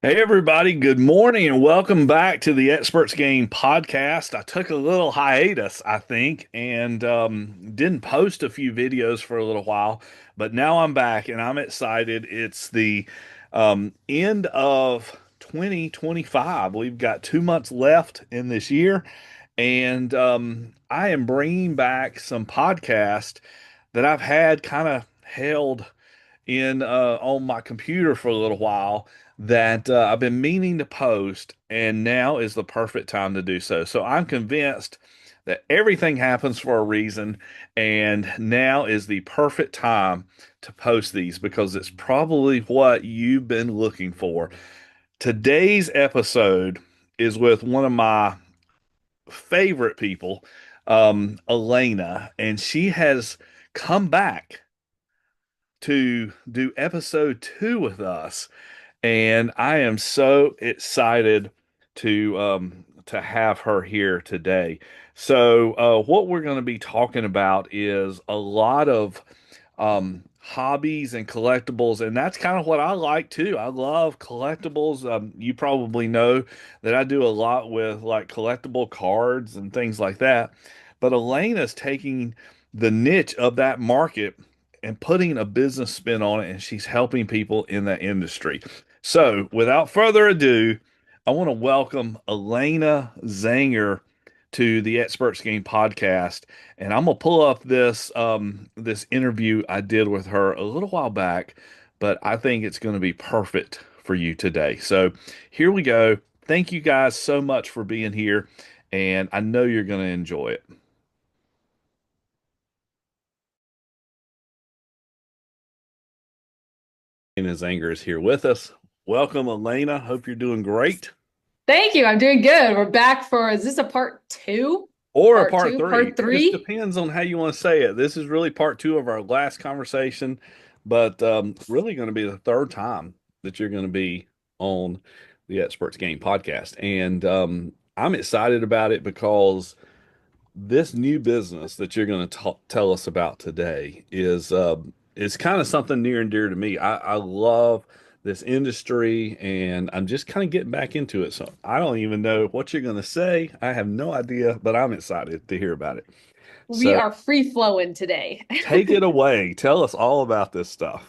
Hey everybody, good morning and welcome back to the Experts Game podcast. I took a little hiatus, I think, and didn't post a few videos for a little while, but now I'm back and I'm excited. It's the end of 2025. We've got 2 months left in this year, and I am bringing back some podcast that I've had kind of held in on my computer for a little while that I've been meaning to post, and now is the perfect time to do so. So I'm convinced that everything happens for a reason, and now is the perfect time to post these because it's probably what you've been looking for. Today's episode is with one of my favorite people, Alayna, and she has come back to do episode 2 with us, and I am so excited to have her here today. So, what we're going to be talking about is a lot of hobbies and collectibles, and that's kind of what I like too. I love collectibles. You probably know that I do a lot with like collectible cards and things like that. But Elena's taking the niche of that market and putting a business spin on it, and she's helping people in that industry. So, without further ado, I want to welcome Alayna Zenger to the Experts Game podcast, and I'm gonna pull up this interview I did with her a little while back, but I think it's going to be perfect for you today. So, here we go. Thank you guys so much for being here, and I know you're going to enjoy it. Alayna Zenger is here with us. Welcome, Alayna. Hope you're doing great. Thank you. I'm doing good. We're back for, is this a part two? Or a Part part two? three. Part It just three? depends on how you want to say it. This is really part two of our last conversation, but really going to be the third time that you're going to be on the Experts Game podcast. And I'm excited about it because this new business that you're going to tell us about today is kind of something near and dear to me. I love this industry, and I'm just kind of getting back into it. So I don't even know what you're going to say. I have no idea, but I'm excited to hear about it. We So are free flowing today. take it away. Tell us all about this stuff.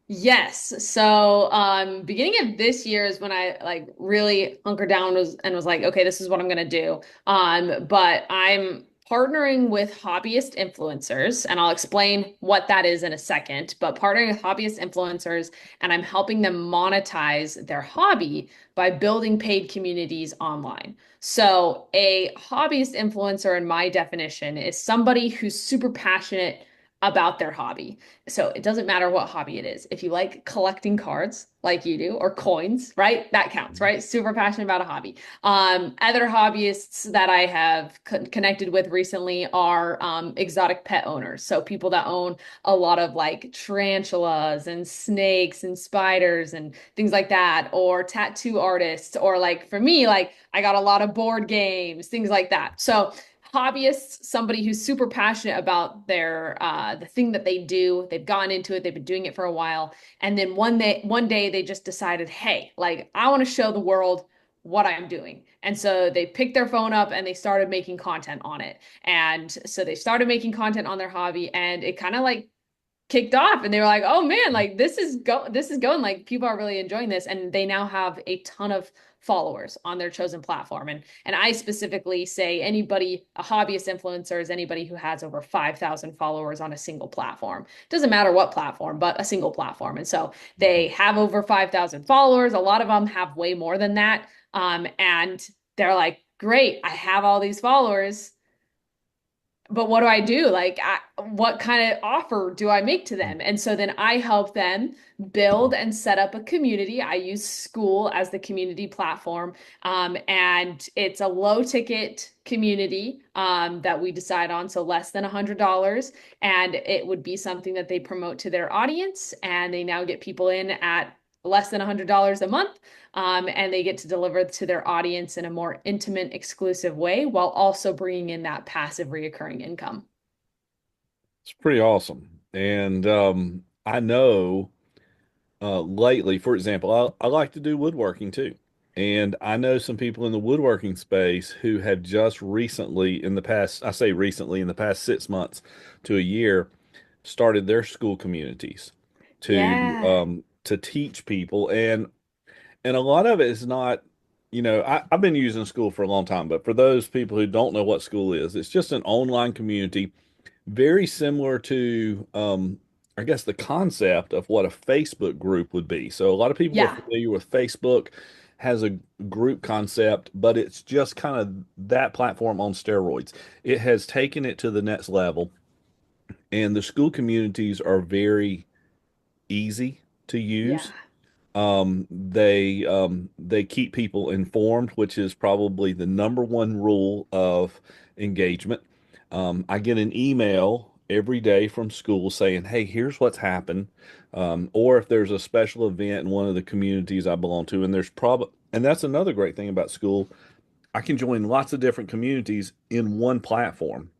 Yes. So, beginning of this year is when I like really hunkered down was like, okay, this is what I'm gonna do. But I'm partnering with hobbyist influencers, and I'll explain what that is in a second. But partnering with hobbyist influencers, and I'm helping them monetize their hobby by building paid communities online. So, a hobbyist influencer, in my definition, is somebody who's super passionate about their hobby. So it doesn't matter what hobby it is. If you like collecting cards like you do or coins, right? That counts, right? Super passionate about a hobby. Other hobbyists that I have connected with recently are exotic pet owners. So people that own a lot of like tarantulas and snakes and spiders and things like that, or tattoo artists, or like for me, like I got a lot of board games, things like that. So hobbyists, somebody who's super passionate about their the thing that they do. They've gotten into it, they've been doing it for a while, and then one day they just decided, hey, like I want to show the world what I'm doing. And so they picked their phone up and they started making content on it. And so they started making content on their hobby, and it kind of like kicked off, and they were like, "Oh man, like this is going, like people are really enjoying this." And they now have a ton of followers on their chosen platform. And I specifically say anybody, a hobbyist influencer is anybody who has over 5,000 followers on a single platform. Doesn't matter what platform, but a single platform. And so they have over 5,000 followers. A lot of them have way more than that. And they're like, "Great, I have all these followers, but what do I do? Like, what kind of offer do I make to them?" And so then I help them build and set up a community. I use school as the community platform. And it's a low ticket community that we decide on, so less than $100. And it would be something that they promote to their audience. And they now get people in at less than $100 a month, and they get to deliver to their audience in a more intimate, exclusive way while also bringing in that passive reoccurring income. It's pretty awesome. And I know lately, for example, I like to do woodworking too. And I know some people in the woodworking space who have just recently, in the past, I say recently, in the past 6 months to a year, started their school communities Yeah. to teach people. And a lot of it is not, I've been using school for a long time, but for those people who don't know what school is, it's just an online community very similar to I guess the concept of what a Facebook group would be. So a lot of people are Yeah. familiar with Facebook has a group concept, but it's just kind of that platform on steroids. It has taken it to the next level, and the school communities are very easy to Yeah. use. They keep people informed, which is probably the number one rule of engagement. I get an email every day from school saying, "Hey, here's what's happened," or if there's a special event in one of the communities I belong to, and that's another great thing about school. I can join lots of different communities in one platform,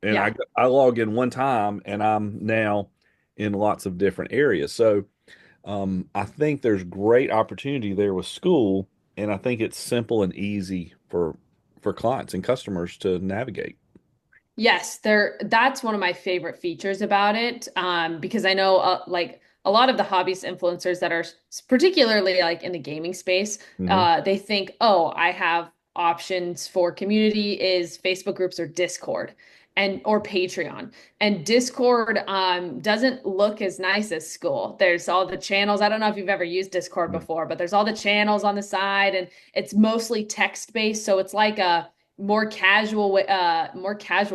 and Yeah. I log in one time, and I'm now in lots of different areas. So. I think there's great opportunity there with school, and I think it's simple and easy for clients and customers to navigate. Yes, that's one of my favorite features about it. Because I know like a lot of the hobbyist influencers that are particularly like in the gaming space, Hmm. they think, oh, I have options for community is Facebook groups or Discord and or Patreon. And Discord doesn't look as nice as school. There's all the channels. I don't know if you've ever used Discord before, but there's all the channels on the side and it's mostly text based. So it's like a more casual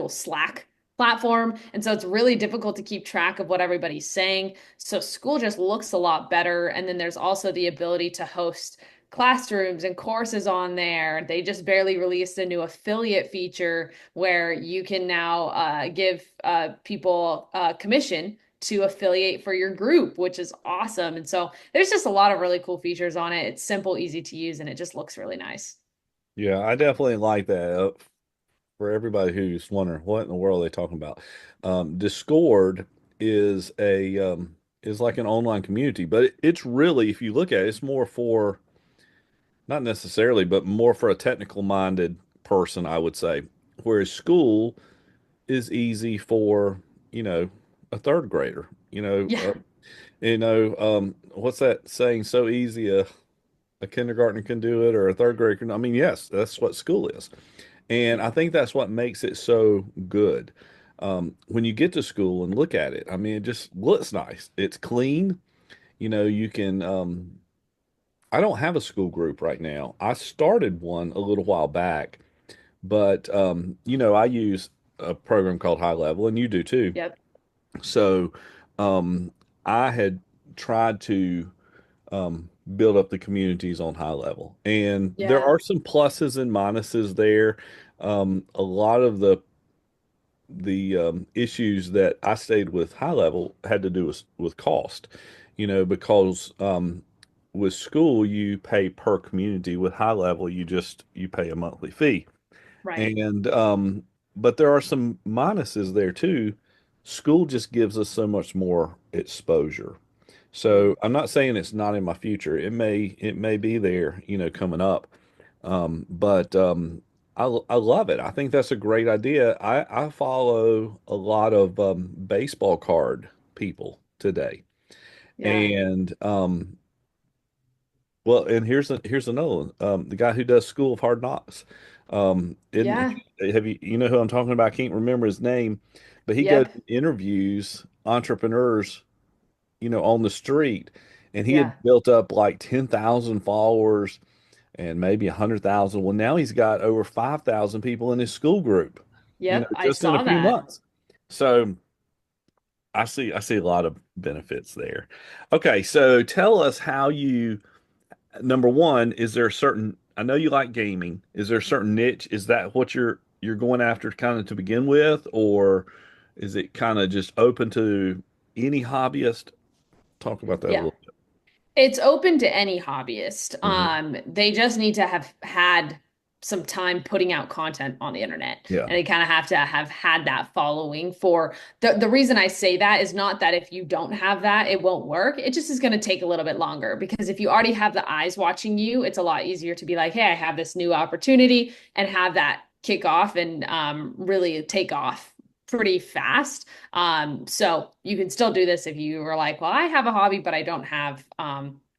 Slack platform. And so it's really difficult to keep track of what everybody's saying. So school just looks a lot better. And then there's also the ability to host classrooms and courses on there. They just barely released a new affiliate feature where you can now give people commission to affiliate for your group, which is awesome. And so there's just a lot of really cool features on it. It's simple, easy to use, and it just looks really nice. Yeah, I definitely like that. For everybody who's wondering what in the world are they talking about, Discord is a is like an online community, but it's really, if you look at it, it's more for not necessarily, but more for a technical minded person, I would say. Whereas school is easy for, you know, a third grader. Yeah. What's that saying? So easy a kindergartner can do it, or a third grader can. I mean, yes, that's what school is, and I think that's what makes it so good. When you get to school and look at it, I mean, it just looks nice. It's clean. You can. I don't have a school group right now. I started one a little while back, but I use a program called High Level, and you do too. Yep. So um, I had tried to build up the communities on High Level, and there Yeah. are some pluses and minuses there. A lot of the issues that I stayed with High Level had to do with cost, because with school you pay per community. With High Level, you pay a monthly fee. Right. And but there are some minuses there too. School just gives us so much more exposure. Mm. So I'm not saying it's not in my future. It may be there, coming up. But I love it. I think that's a great idea. I follow a lot of baseball card people today. Yeah. And well, and here's another one. The guy who does School of Hard Knocks. Isn't Yeah. have you know who I'm talking about? I can't remember his name, but he goes Yep. and interviews entrepreneurs, on the street, and he Yeah. had built up like 10,000 followers and maybe 100,000. Well, now he's got over 5,000 people in his school group, Yep. I just in a saw few that. months. So I see a lot of benefits there. Okay, so tell us how you number one, is there a certain, I know you like gaming. Is there a certain niche? Is that what you're going after kind of to begin with, or is it kind of just open to any hobbyist? Talk about that a Yeah. little It's open to any hobbyist. bit. They just need to have had some time putting out content on the internet, Yeah. and they kind of have to have had that following. For the reason I say that is not that if you don't have that it won't work. It just is going to take a little bit longer, because if you already have the eyes watching you, it's a lot easier to be like, hey, I have this new opportunity, and have that kick off and really take off pretty fast. So you can still do this if you were like, well, I have a hobby but I don't have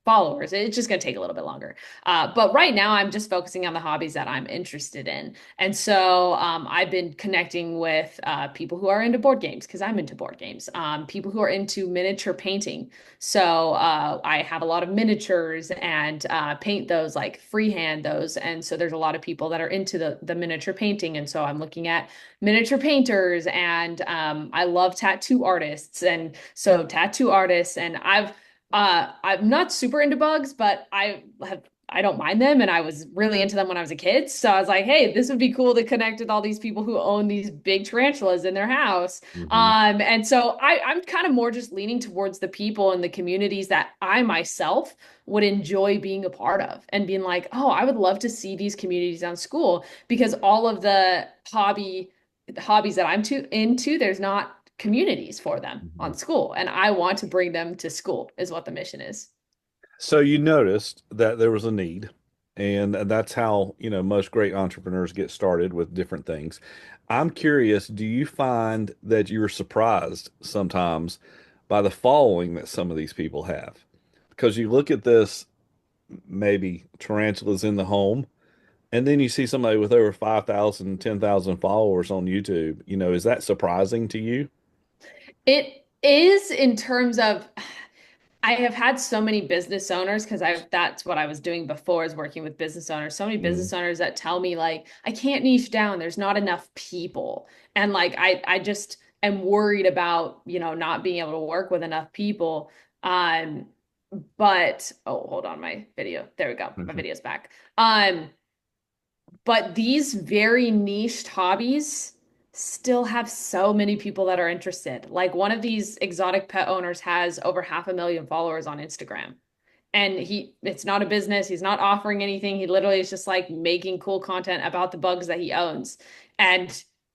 followers. It's just going to take a little bit longer. But right now, I'm just focusing on the hobbies that I'm interested in. And so I've been connecting with people who are into board games, because I'm into board games, people who are into miniature painting. So I have a lot of miniatures and paint those, like freehand those. And so there's a lot of people that are into the miniature painting. And so I'm looking at miniature painters, and I love tattoo artists. And so tattoo artists, and I'm not super into bugs, but I don't mind them, and I was really into them when I was a kid. So I was like, hey, this would be cool to connect with all these people who own these big tarantulas in their house. Hmm. And so I'm kind of more just leaning towards the people and the communities that I myself would enjoy being a part of, and being like, oh, I would love to see these communities on school, because all of the hobbies that I'm too into, there's not communities for them Hmm. on school, and I want to bring them to school is what the mission is. So you noticed that there was a need, and that's how, most great entrepreneurs get started with different things. I'm curious, do you find that you're surprised sometimes by the following that some of these people have? Because you look at this, maybe tarantulas in the home, and then you see somebody with over 5,000, 10,000 followers on YouTube. Is that surprising to you? It is, in terms of, I have had so many business owners, because I that's what I was doing before, is working with business owners. So many Mm. business owners that tell me like, I can't niche down. There's not enough people. And like I just am worried about, not being able to work with enough people. Um, but oh, hold on, my video. There we go. My video's back. But these very niched hobbies still have so many people that are interested. Like, one of these exotic pet owners has over 500,000 followers on Instagram. And it's not a business. He's not offering anything. He literally is just like making cool content about the bugs that he owns. And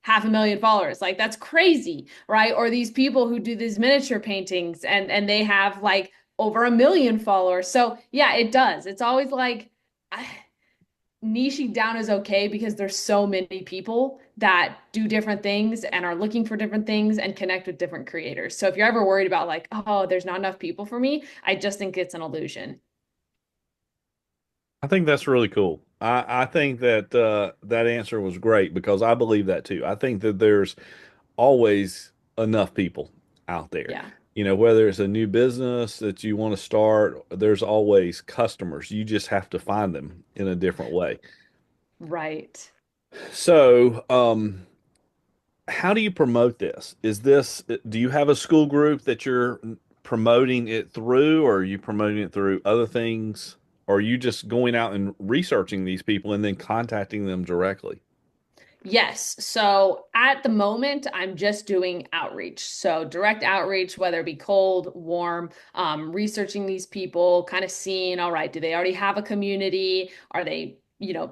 500,000 followers. Like, that's crazy, right? Or these people who do these miniature paintings, and they have like over 1 million followers. So yeah, it does. It's always like, niching down is okay, because there's so many people that do different things and are looking for different things and connect with different creators. So if you're ever worried about like, oh, there's not enough people for me, I just think it's an illusion. I think that's really cool. I think that that answer was great because I believe that too. I think that there's always enough people out there. Yeah, Whether it's a new business that you want to start, there's always customers. You just have to find them in a different way. right. So, how do you promote this? Do you have a school group that you're promoting it through, or are you promoting it through other things? Or are you just going out and researching these people and then contacting them directly? Yes. So at the moment, I'm just doing outreach. So direct outreach, whether it be cold, warm, researching these people, kind of seeing, all right, do they already have a community? Are they,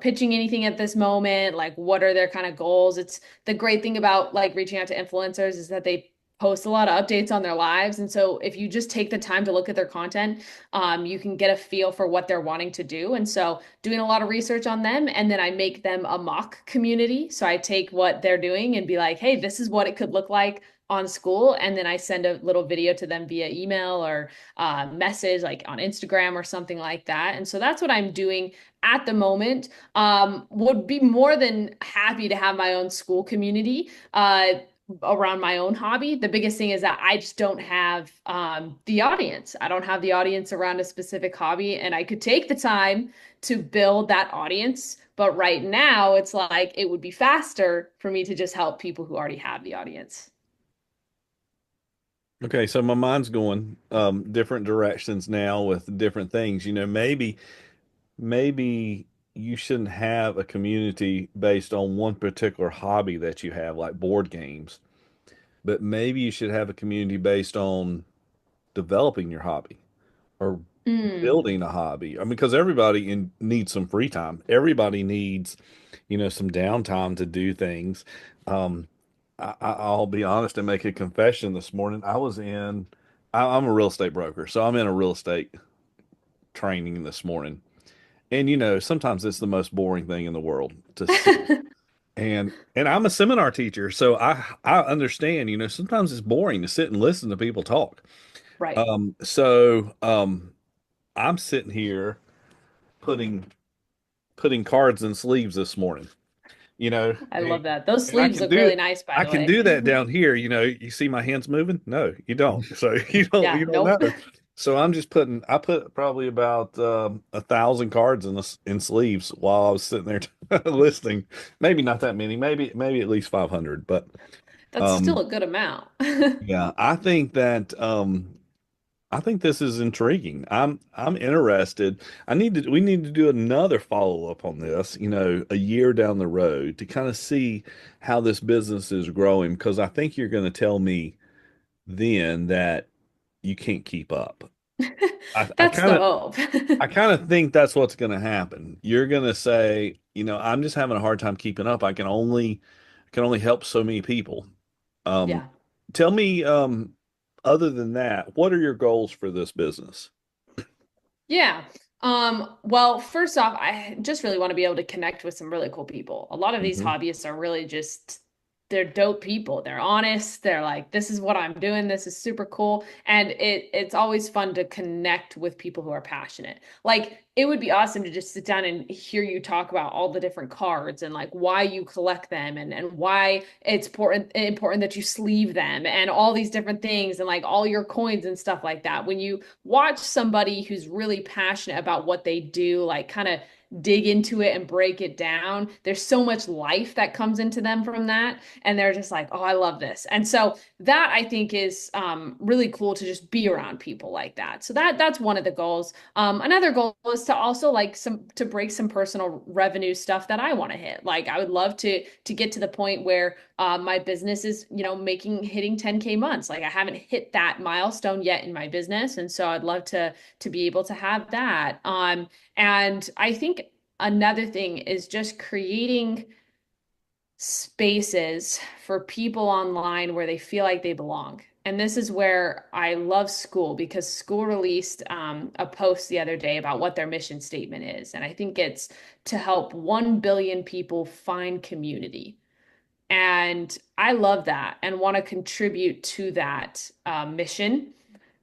pitching anything at this moment? Like, what are their kind of goals? It's the great thing about like reaching out to influencers is that they post a lot of updates on their lives. And so if you just take the time to look at their content, you can get a feel for what they're wanting to do. And so doing a lot of research on them, and then I make them a mock community. So I take what they're doing and be like, hey, this is what it could look like on school, and then I send a little video to them via email or message, like on Instagram or something like that. And so that's what I'm doing at the moment. Would be more than happy to have my own school community around my own hobby. The biggest thing is that I just don't have the audience. I don't have the audience around a specific hobby, and I could take the time to build that audience. But right now, it's like it would be faster for me to just help people who already have the audience. Okay, so my mind's going different directions now with different things. Maybe you shouldn't have a community based on one particular hobby that you have, like board games, but maybe you should have a community based on developing your hobby or Mm, building a hobby. I mean, because needs some free time. Everybody needs, some downtime to do things. Um, I'll be honest and make a confession this morning. I'm a real estate broker, so I'm in a real estate training this morning. And sometimes it's the most boring thing in the world to sit. And I'm a seminar teacher, so I understand, sometimes it's boring to sit and listen to people talk. right. So I'm sitting here putting putting cards in sleeves this morning, you know, I love and, that. Those and I sleeves can look do really it. nice, by I the can way. do that down here. You see my hands moving? No, you don't. So you Yeah, don't know. nope. So I put probably about 1,000 cards in sleeves while I was sitting there listening. Maybe not that many, maybe at least 500. But That's still um, a good amount. yeah, I think this is intriguing. I'm interested. We need to do another follow up on this, a year down the road to kind of see how this business is growing because I think you're going to tell me then that you can't keep up. I, I That's kind the of hope. I kind of think that's what's going to happen. You're going to say, I'm just having a hard time keeping up. I can only help so many people. Um, Yeah. tell me, other than that, what are your goals for this business? Yeah. Well, first off, I just really want to be able to connect with some really cool people. A lot of these Hmm. hobbyists are really just they're dope people. They're honest. They're like, this is what I'm doing. This is super cool. And it's always fun to connect with people who are passionate. Like it would be awesome to just sit down and hear you talk about all the different cards and like why you collect them and why it's important that you sleeve them and all these different things and like all your coins and stuff like that. When you watch somebody who's really passionate about what they do, like kind of dig into it and break it down, there's so much life that comes into them from that. And they're just like, oh, I love this. And so that I think is really cool to just be around people like that. So that's one of the goals. Another goal is to also like to break some personal revenue stuff that I want to hit. Like I would love to get to the point where my business is, making hitting 10K months. Like I haven't hit that milestone yet in my business, and so I'd love to be able to have that. And I think another thing is just creating spaces for people online where they feel like they belong. And this is where I love school because school released a post the other day about what their mission statement is. And I think it's to help 1 billion people find community. And I love that and want to contribute to that mission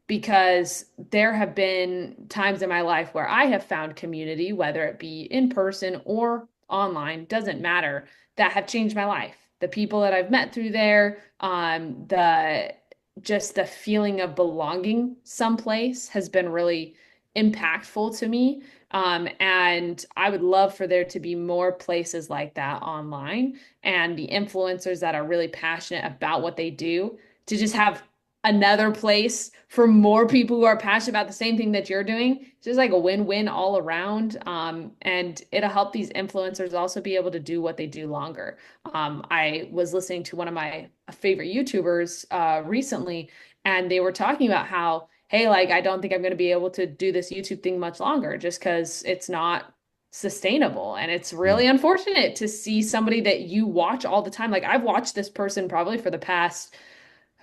because there have been times in my life where I have found community, whether it be in person or online, doesn't matter, that have changed my life. The people that I've met through there, the just the feeling of belonging someplace has been really impactful to me. And I would love for there to be more places like that online and the influencers that are really passionate about what they do to just have another place for more people who are passionate about the same thing that you're doing. It's just like a win-win all around. And it'll help these influencers also be able to do what they do longer. I was listening to one of my favorite YouTubers recently, and they were talking about how, hey, like I don't think I'm going to be able to do this YouTube thing much longer just because it's not sustainable. And it's Yeah. really unfortunate to see somebody that you watch all the time. Like I've watched this person probably for the past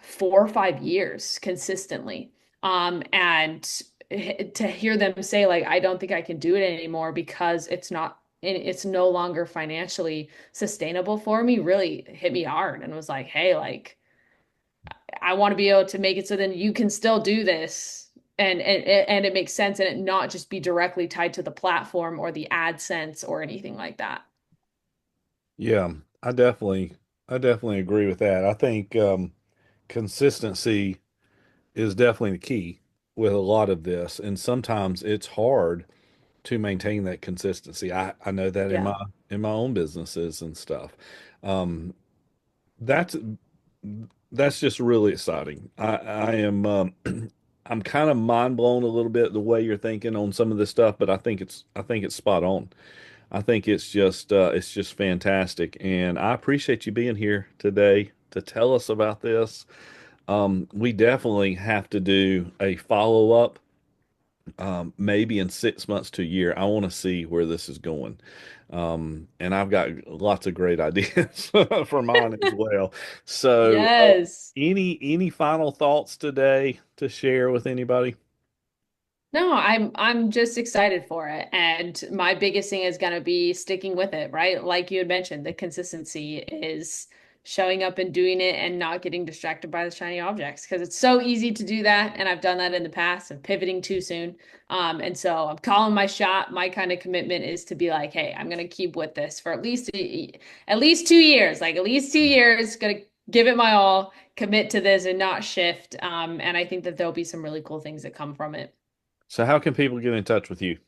4 or 5 years consistently. And to hear them say, like, I don't think I can do it anymore because it's no longer financially sustainable for me really hit me hard and was like, hey, like, I want to be able to make it so then you can still do this and it makes sense and it not just be directly tied to the platform or the AdSense or anything like that. Yeah, I definitely I definitely agree with that. I think consistency is definitely the key with a lot of this, and sometimes it's hard to maintain that consistency. I know that in Yeah. my own businesses and stuff. Um, that's that's just really exciting. I am I'm kind of mind blown a little bit the way you're thinking on some of this stuff, but I think it's spot on. I think it's just fantastic, and I appreciate you being here today to tell us about this. We definitely have to do a follow up maybe in 6 months to a year. I want to see where this is going. And I've got lots of great ideas for mine as well. So, Yes. any final thoughts today to share with anybody? No, I'm just excited for it. And my biggest thing is gonna be sticking with it, right? Like you had mentioned, the consistency is showing up and doing it and not getting distracted by the shiny objects because it's so easy to do that. And I've done that in the past and pivoting too soon. And so I'm calling my shot. My kind of commitment is to be like, hey, I'm gonna keep with this for at least 2 years, like at least 2 years, gonna give it my all, commit to this and not shift. And I think that there'll be some really cool things that come from it. So, how can people get in touch with you?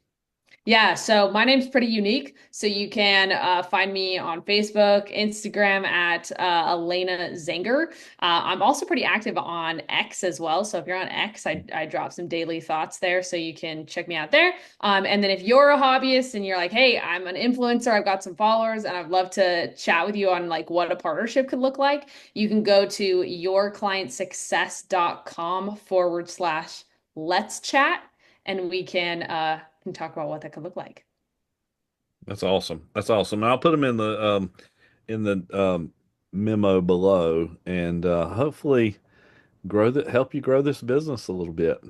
Yeah, so my name's pretty unique. So you can find me on Facebook, Instagram at Alayna Zenger. I'm also pretty active on X as well. So if you're on X, I drop some daily thoughts there. So you can check me out there. And then if you're a hobbyist and you're like, hey, I'm an influencer, I've got some followers, and I'd love to chat with you on like what a partnership could look like, you can go to yourclientsuccess.com/let's chat and we can talk about what that could look like. That's awesome. That's awesome. I'll put them in the memo below, and hopefully help you grow this business a little bit.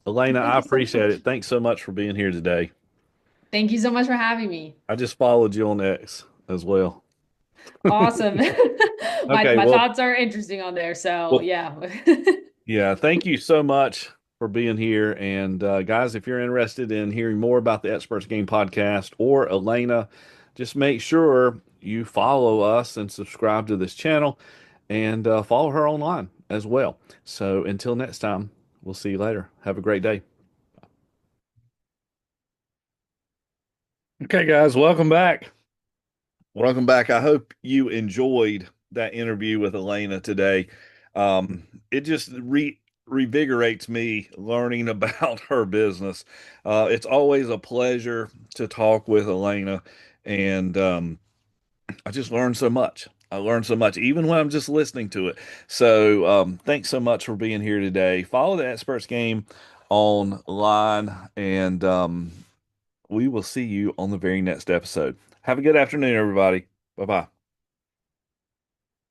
Elena, Thank I you so appreciate it. much. Thanks so much for being here today. Thank you so much for having me. I just followed you on X as well. Awesome. My Okay, my thoughts are interesting on there, so well, yeah. yeah, thank you so much for being here. And guys, if you're interested in hearing more about the Experts Game podcast or Elena, just make sure you follow us and subscribe to this channel and follow her online as well. So until next time, we'll see you later. Have a great day. Okay, guys, welcome back. Welcome back. I hope you enjoyed that interview with Elena today. It just revigorates me learning about her business. It's always a pleasure to talk with Elena, and I just learned so much. I learned so much, even when I'm just listening to it. So, thanks so much for being here today. Follow the Experts Game online, and we will see you on the very next episode. Have a good afternoon, everybody. Bye bye.